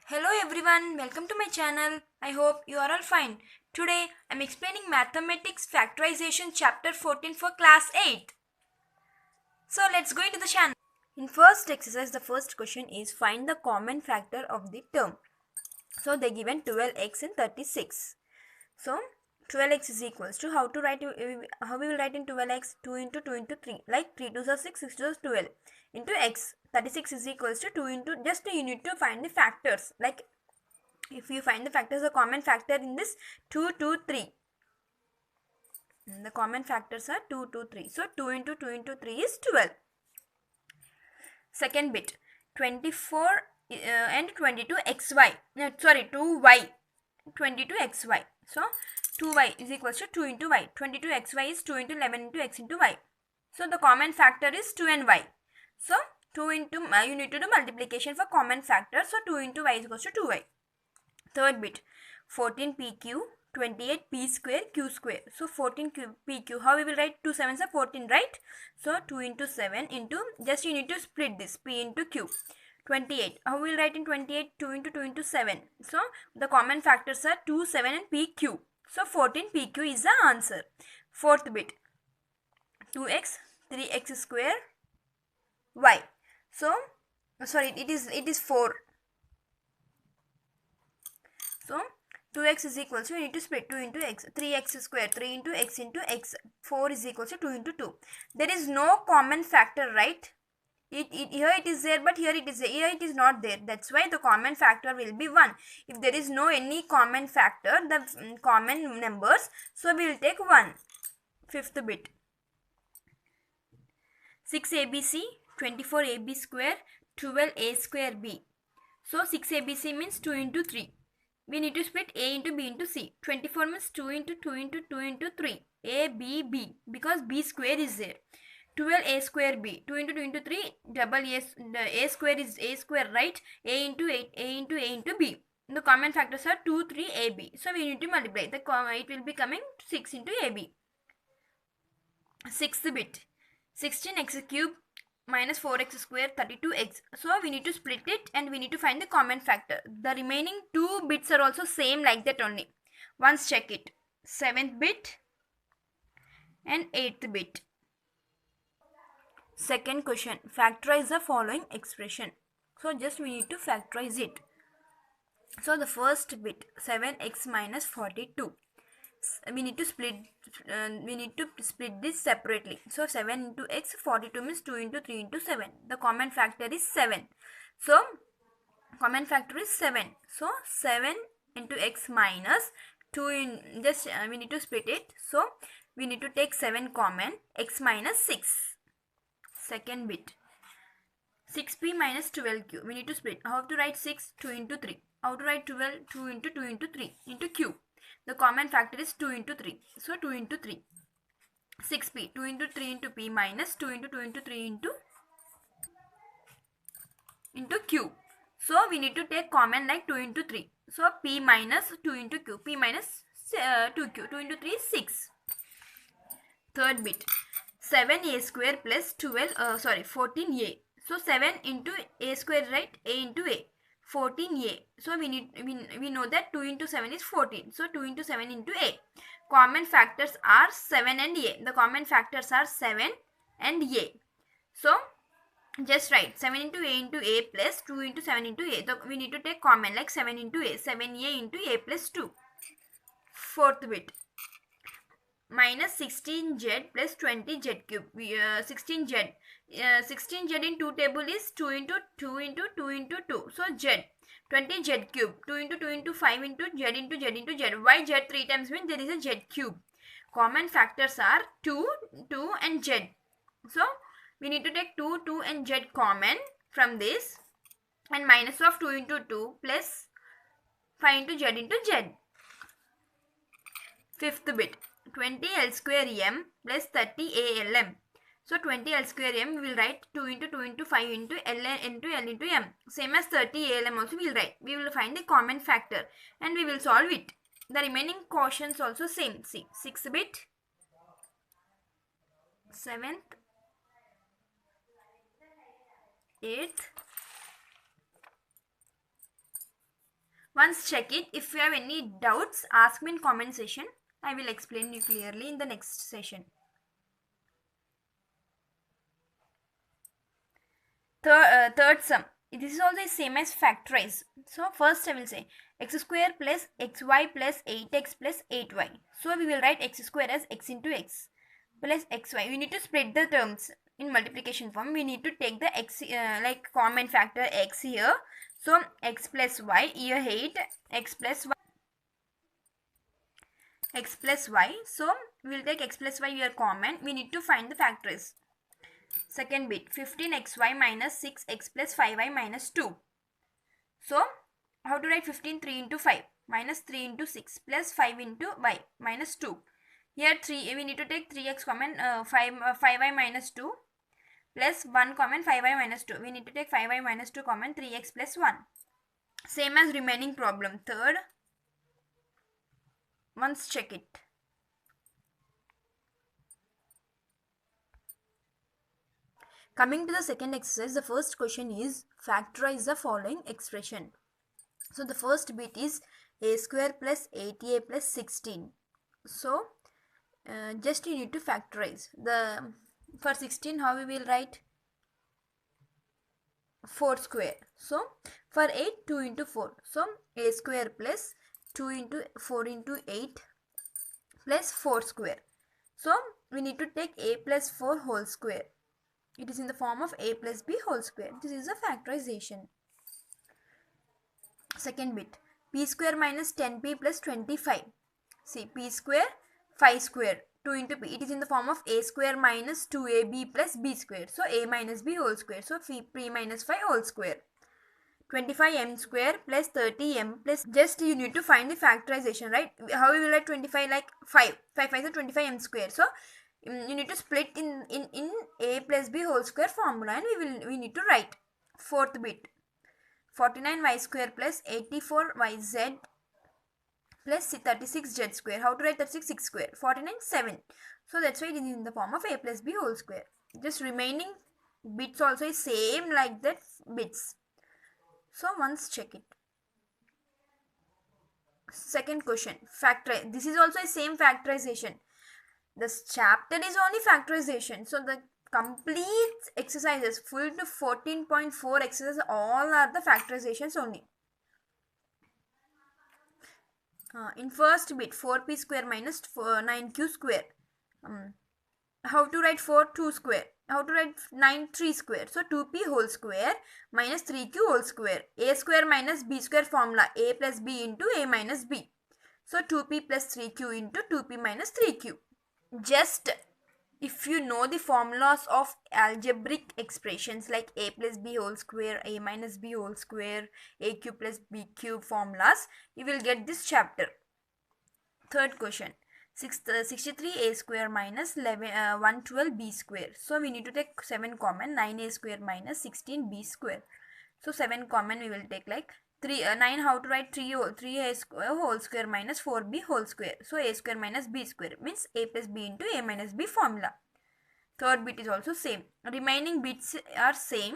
Hello everyone, welcome to my channel. I hope you are all fine. Today I am explaining Mathematics Factorization Chapter 14 for Class 8. So let's go into the channel. In first exercise, the first question is find the common factor of the term. So they given 12x and 36. So 12x is equals to how we will write in 12x 2 into 2 into 3 like 3 2s are 6 6 2s 12 into x 36 is equals to 2 into just you need to find the factors like if you find the factors, the common factor in this 2, 2, 3. The common factors are 2, 2, 3. So 2 into 2 into 3 is 12. Second bit 24 and 22 xy. No, sorry 2y. 22 xy. So 2y is equals to 2 into y. 22 xy is 2 into 11 into x into y. So the common factor is 2 and y. So 2 into you need to do multiplication for common factor. So 2 into y is equals to 2y. Third bit 14 pq 28 p square q square. So 14 pq, how we will write 2 sevens are 14, right? So 2 into 7 into, just you need to split this p into q. 28, how we will write in 28? 2 into 2 into 7. So the common factors are 2, 7 and pq. So 14 pq is the answer. Fourth bit 2x 3x square y. So sorry, it is 4. So 2x is equal to, you need to split 2 into x, 3x square, 3 into x, 4 is equal to 2 into 2. There is no common factor, right? Here it is there, but here it is there. Here it is not there. That's why the common factor will be 1. If there is no any common factor, the common numbers, so we will take 1. Fifth bit 6abc, 24ab square, 12a square b. So 6abc means 2 into 3. We need to split a into b into c. 24 means 2 into 2 into 2 into 3. A, B, B. Because b square is there. 12a square b. 2 into 2 into 3. Double a. The a square is a square, right? A into 8. A into a into b. The common factors are 2, 3, ab. So we need to multiply. It will be coming 6 into ab. Sixth bit 16x cube minus 4x square 32x. So we need to split it and we need to find the common factor. The remaining 2 bits are also same like that only. Once check it. 7th bit and 8th bit. Second question, factorize the following expression. So just we need to factorize it. So the first bit 7x minus 42. We need to split this separately. So 7 into x, 42 means 2 into 3 into 7. The common factor is 7. So common factor is 7. So 7 into x minus 2 in just we need to split it. So we need to take 7 common, x minus 6. Second bit 6p minus 12q. We need to split. How to write 6? 2 into 3. How to write 12? 2 into 2 into 3 into q. The common factor is 2 into 3. So 2 into 3. 6p. 2 into 3 into p minus 2 into 2 into 3 into q. So we need to take common like 2 into 3. So p minus 2 into q. P minus 2q. 2 into 3 is 6. Third bit 7a square plus 14a. So 7 into a square, right? A into a. 14a. So we know that 2 into 7 is 14. So 2 into 7 into a. Common factors are 7 and a. The common factors are 7 and a. So just write 7 into a plus 2 into 7 into a. We need to take common like 7 into a. 7a into a plus 2. Fourth bit minus 16z plus 20z cube. 16z. 16z in 2 table is 2 into 2 into 2 into 2. So z. 20z cube. 2 into 2 into 5 into z into z into z. Why z 3 times means there is a z cube. Common factors are 2, 2 and z. So we need to take 2, 2 and z common from this. And minus of 2 into 2 plus 5 into z into z. Fifth bit 20 L square m plus 30 ALM. So 20 L square m we will write 2 into 2 into 5 into L into L into m. Same as 30 ALM also we will write. We will find the common factor and we will solve it. The remaining quotients also same. See 6th bit, 7th, 8th, Once check it. If you have any doubts, ask me in comment section. I will explain you clearly in the next session. Third sum. This is also the same as factorize. So first I will say x square plus xy plus 8x plus 8y. So we will write x square as x into x plus xy. We need to split the terms in multiplication form. We need to take the x like common factor x here. So x plus y, here 8, x plus y. X plus y. So we will take x plus y here common. We need to find the factors. Second bit, 15xy minus 6x plus 5y minus 2. So how to write 15? 3 into 5 minus 3 into 6 plus 5 into y minus 2. Here 3, we need to take 3x common, 5y minus 2 plus 1 common, 5y minus 2. We need to take 5y minus 2 common, 3x plus 1. Same as remaining problem. Third, once check it. Coming to the second exercise, the first question is factorize the following expression. So the first bit is a square plus 8a plus 16. So just you need to factorize. For 16, how we will write? 4 square. So for 8, 2 into 4. So a square plus 2 into 4 into 8 plus 4 square. So we need to take a plus 4 whole square. It is in the form of a plus b whole square. This is a factorization. Second bit, p square minus 10p plus 25. See, p square, 5 square, 2 into p. It is in the form of a square minus 2ab plus b square. So a minus b whole square. So p minus 5 whole square. 25m square plus 30m plus, just you need to find the factorization, right? How we will write 25? Like 5 5 is 25m square. So you need to split in a plus b whole square formula, and we need to write. Fourth bit, 49y square plus 84yz plus 36z square. How to write 36? 6 square. 49, 7. So that's why it is in the form of a plus b whole square. Just remaining bits also is same like that bits. So once check it. Second question, factorize. This is also a same factorization. This chapter is only factorization. So the complete exercises, full to 14.4 exercises, all are the factorizations only. In first bit, 4p square minus 9q square. How to write 4? 2 square. How to write 9? 3 square. So 2p whole square minus 3q whole square. A square minus b square formula. A plus b into a minus b. So 2p plus 3q into 2p minus 3q. Just if you know the formulas of algebraic expressions like a plus b whole square, a minus b whole square, a cube plus b cube formulas, you will get this chapter. Third question, 63a square minus 112b square. So we need to take 7 common, 9a square minus 16b square. So 7 common we will take, like 9. How to write? 3a square whole square minus 4b whole square. So a square minus b square means a plus b into a minus b formula. Third bit is also same. Remaining bits are same.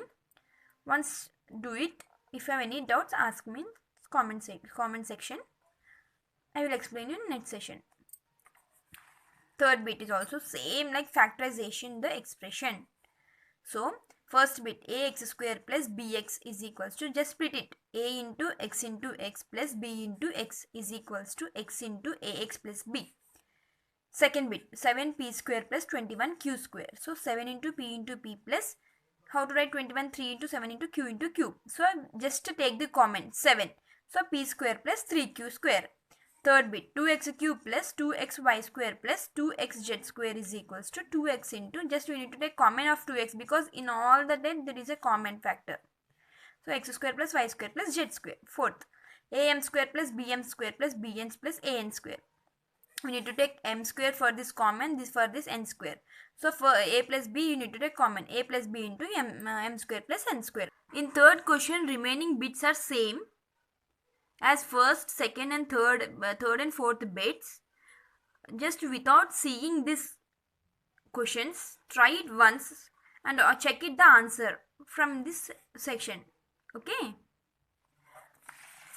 Once do it. If you have any doubts, ask me in comment section. I will explain you in next session. Third bit is also same like factorization the expression. So first bit, ax square plus bx is equals to, just split it, a into x plus b into x is equals to x into ax plus b. Second bit, 7p square plus 21q square. So 7 into p plus, how to write 21? 3 into 7 into q. So just to take the common, 7. So p square plus 3q square. Third bit, 2x cube plus 2xy square plus 2xz square is equals to 2x into, just we need to take common of 2x because in all the that there is a common factor. So x square plus y square plus z square. Fourth, am square plus bm square plus bn plus an square. We need to take m square for this common, this for this n square. So for a plus b you need to take common, a plus b into m square plus n square. In third question, remaining bits are same as first, second and third and fourth bits. Just without seeing these questions, try it once and check it the answer from this section. Okay.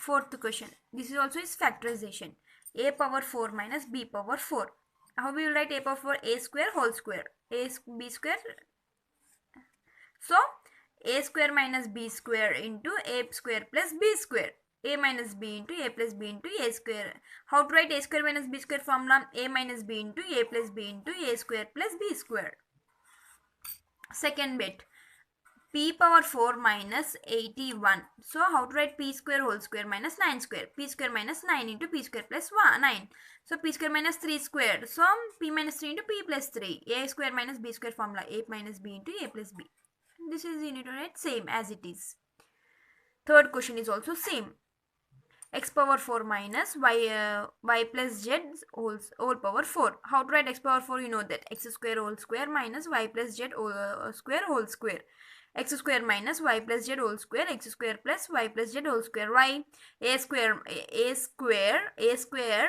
Fourth question. This is also is factorization. A power 4 minus b power 4. How we will write a power 4? A square whole square. B square. So a square minus b square into a square plus b square. A minus b into a plus b into a square. How to write a square minus b square formula? A minus b into a plus b into a square plus b square. Second bit. P power 4 minus 81. So how to write p square whole square minus 9 square. P square minus 9 into p square plus 9. So p square minus 3 square. So p minus 3 into p plus 3. A square minus b square formula. A minus b into a plus b. This is you need to write same as it is. Third question is also same. X power 4 minus y plus z whole power 4. How to write x power 4? You know that x square whole square minus y plus z square whole square. X square minus y plus z whole square, x square plus y plus z whole square. Y a square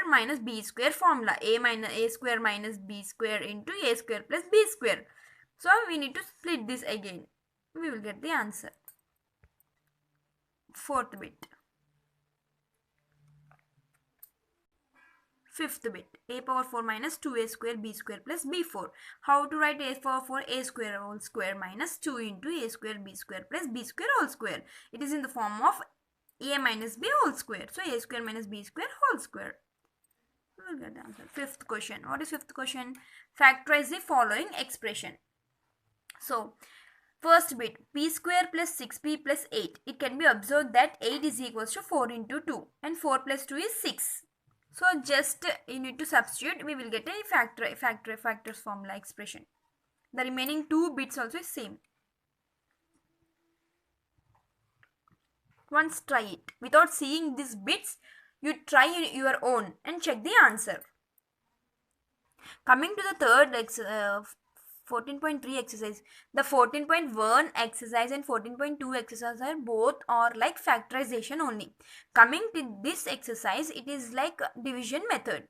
minus b square formula. A square minus b square into a square plus b square. So we need to split this again. We will get the answer. Fourth bit. Fifth bit. A power 4 minus 2a square b square plus b4. How to write a power 4? A square whole square minus 2 into a square b square plus b square whole square. It is in the form of a minus b whole square. So a square minus b square whole square. We will get the answer. Fifth question. What is fifth question? Factorize the following expression. So first bit, p square plus 6p plus 8. It can be observed that 8 is equals to 4 into 2 and 4 plus 2 is 6. So just you need to substitute. We will get a factors formula expression. The remaining 2 bits also is same. Once try it. Without seeing these bits, you try your own and check the answer. Coming to the third 14.3 exercise. The 14.1 exercise and 14.2 exercise are like factorization only. Coming to this exercise, it is like division method.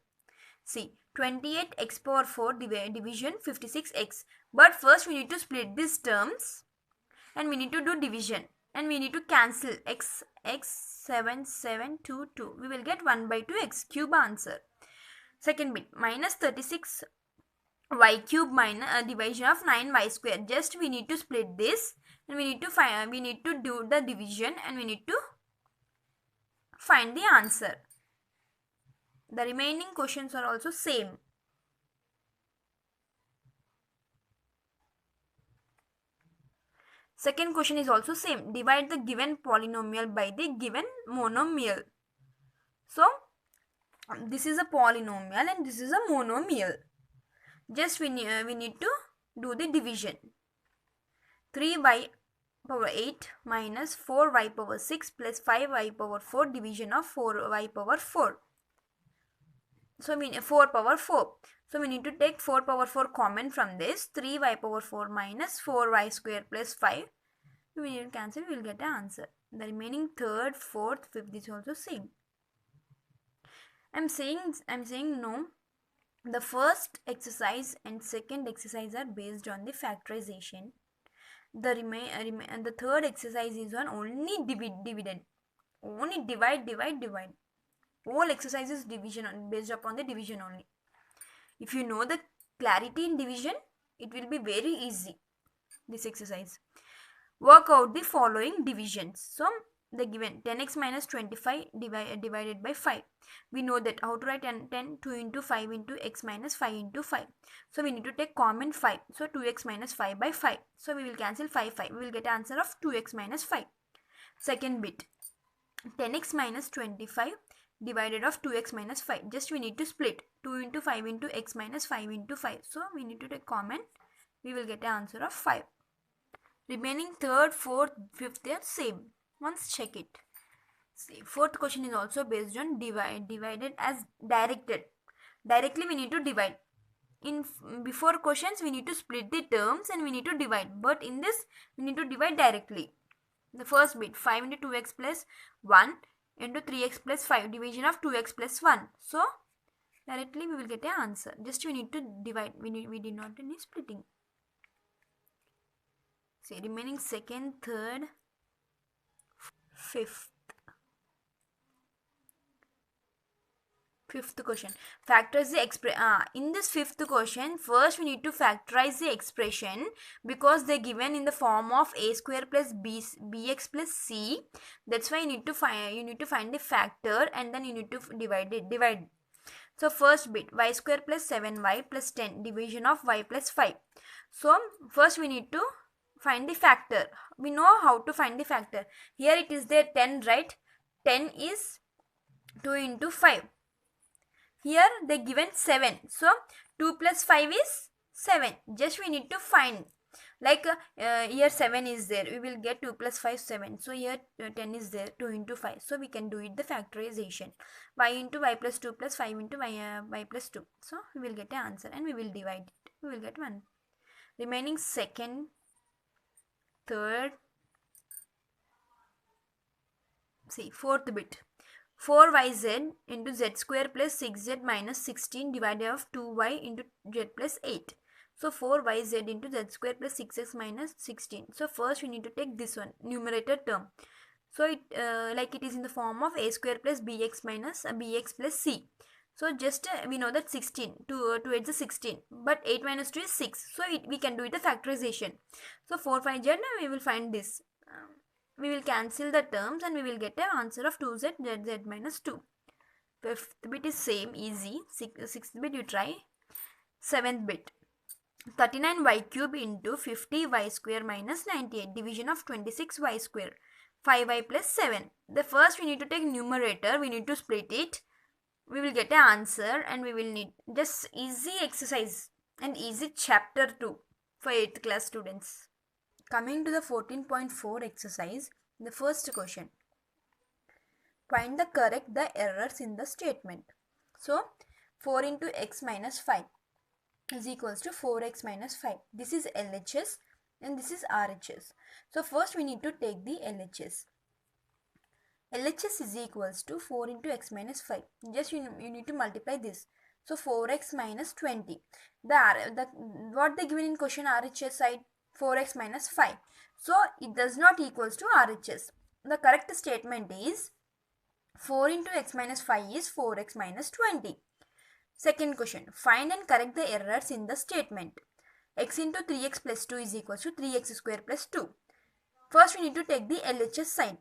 See, 28x power 4 division 56x. But first we need to split these terms and we need to do division. And we need to cancel x 7722. We will get 1 by 2 x cube answer. Second bit, minus 36 y cube minus division of 9y square. Just we need to split this and we need to do the division and we need to find the answer. The remaining questions are also same. Second question is also same. Divide the given polynomial by the given monomial. So this is a polynomial and this is a monomial. Just we need to do the division. 3y power 8 minus 4y power 6 plus 5y power 4 division of 4y power 4. So 4 power 4. So we need to take 4 power 4 common from this. 3y power 4 minus 4y square plus 5. We need to cancel. We will get an answer. The remaining third, fourth, fifth is also same. I'm saying no. The first exercise and second exercise are based on the factorization. The third exercise is on only dividend. Only divide. All exercise is division based upon the division only. If you know the clarity in division, it will be very easy. This exercise. Work out the following divisions. So the given 10x minus 25 divided by 5. We know that how to write 10 2 into 5 into x minus 5 into 5. So we need to take common 5. So 2x minus 5 by 5. So we will cancel 5. We will get answer of 2x minus 5. Second bit, 10x minus 25 divided of 2x minus 5. Just we need to split 2 into 5 into x minus 5 into 5. So we need to take common. We will get an answer of 5. Remaining third, fourth, fifth, they are same. Once check it. See, fourth question is also based on divided as directed. Directly we need to divide. In before questions we need to split the terms and we need to divide. But in this we need to divide directly. The first bit 5 into 2x plus 1 into 3x plus 5. Division of 2x plus 1. So directly we will get an answer. Just we need to divide. We did not do any splitting. See, remaining second, third, fifth. Fifth question. Factorize the in this fifth question, first we need to factorize the expression because they're given in the form of a square plus bx plus c. That's why you need to find the factor and then you need to divide. So first bit, y square plus 7y plus 10, division of y plus 5. So first we need to find the factor. We know how to find the factor. Here it is there 10, right? 10 is 2 into 5. Here they given 7. So 2 plus 5 is 7. Just we need to find. Like here 7 is there. We will get 2 plus 5 7. So here 10 is there. 2 into 5. So we can do it the factorization. Y into y plus 2 plus 5 into y plus 2. So we will get an answer and we will divide it. We will get 1. Remaining second, third, see fourth bit. 4yz into z square plus 6z minus 16 divided of 2y into z plus 8. So 4yz into z square plus 6x minus 16. So first we need to take this one, numerator term. So it like it is in the form of a square plus bx minus bx plus c. So just we know that 16, 2 8 is 16, but 8 minus 2 is 6. So we can do it the factorization. So 4 5 z, we will find this. We will cancel the terms and we will get an answer of 2z z minus 2. Fifth bit is same, easy. Sixth bit you try. Seventh bit, 39y cube into 50y square minus 98, division of 26y square, 5y plus 7. The first we need to take numerator, we need to split it. We will get an answer and we will need just easy exercise and easy chapter 2 for 8th class students. Coming to the 14.4 exercise, the first question. Find the correct the errors in the statement. So 4 into x minus 5 is equals to 4x minus 5. This is LHS and this is RHS. So first we need to take the LHS. LHS is equals to 4 into x minus 5. Just you need to multiply this. So 4x minus 20. What they given in question RHS side, 4x minus 5. So it does not equals to RHS. The correct statement is 4 into x minus 5 is 4x minus 20. Second question. Find and correct the errors in the statement. X into 3x plus 2 is equals to 3x square plus 2. First we need to take the LHS side.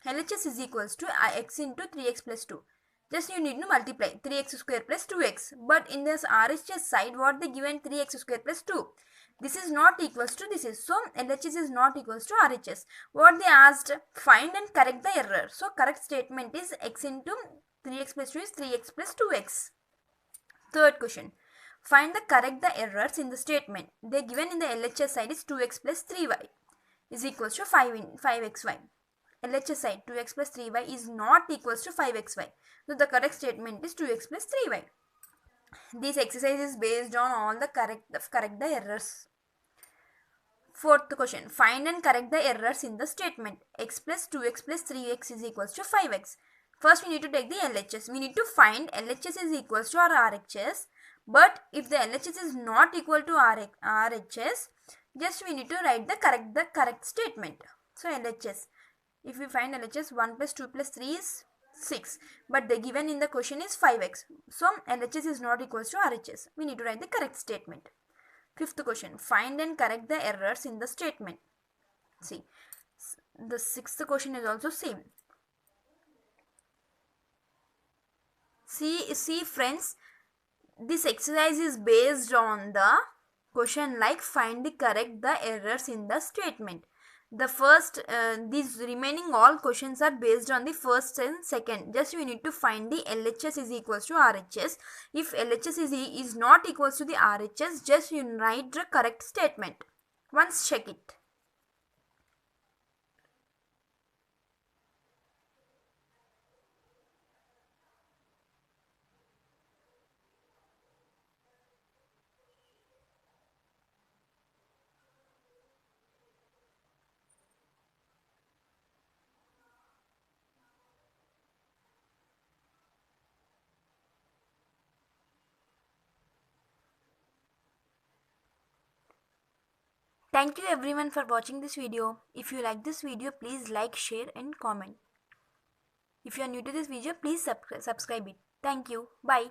LHS is equals to x into 3x plus 2. Just you need to multiply 3x square plus 2x. But in this RHS side, what they given 3x square plus 2. This is not equals to this is. So LHS is not equals to RHS. What they asked, find and correct the error. So correct statement is x into 3x plus 2 is 3x plus 2x. Third question. Find the correct the errors in the statement. They given in the LHS side is 2x plus 3y is equals to 5xy. LHS side 2x plus 3y is not equals to 5xy. So the correct statement is 2x plus 3y. This exercise is based on all the correct the errors. Fourth question. Find and correct the errors in the statement. X plus 2x plus 3x is equals to 5x. First we need to take the LHS. We need to find LHS is equals to our RHS. But if the LHS is not equal to RHS, just we need to write the correct statement. So LHS. If we find LHS, 1 plus 2 plus 3 is 6. But the given in the question is 5x. So LHS is not equals to RHS. We need to write the correct statement. Fifth question. Find and correct the errors in the statement. See, the sixth question is also same. See friends, this exercise is based on the question like find the correct the errors in the statement. The first, these remaining all questions are based on the first and second. Just we need to find the LHS is equals to RHS. If LHS is not equals to the RHS, just you write the correct statement. Once check it. Thank you everyone for watching this video. If you like this video, please like, share and comment. If you are new to this video, please subscribe it. Thank you. Bye.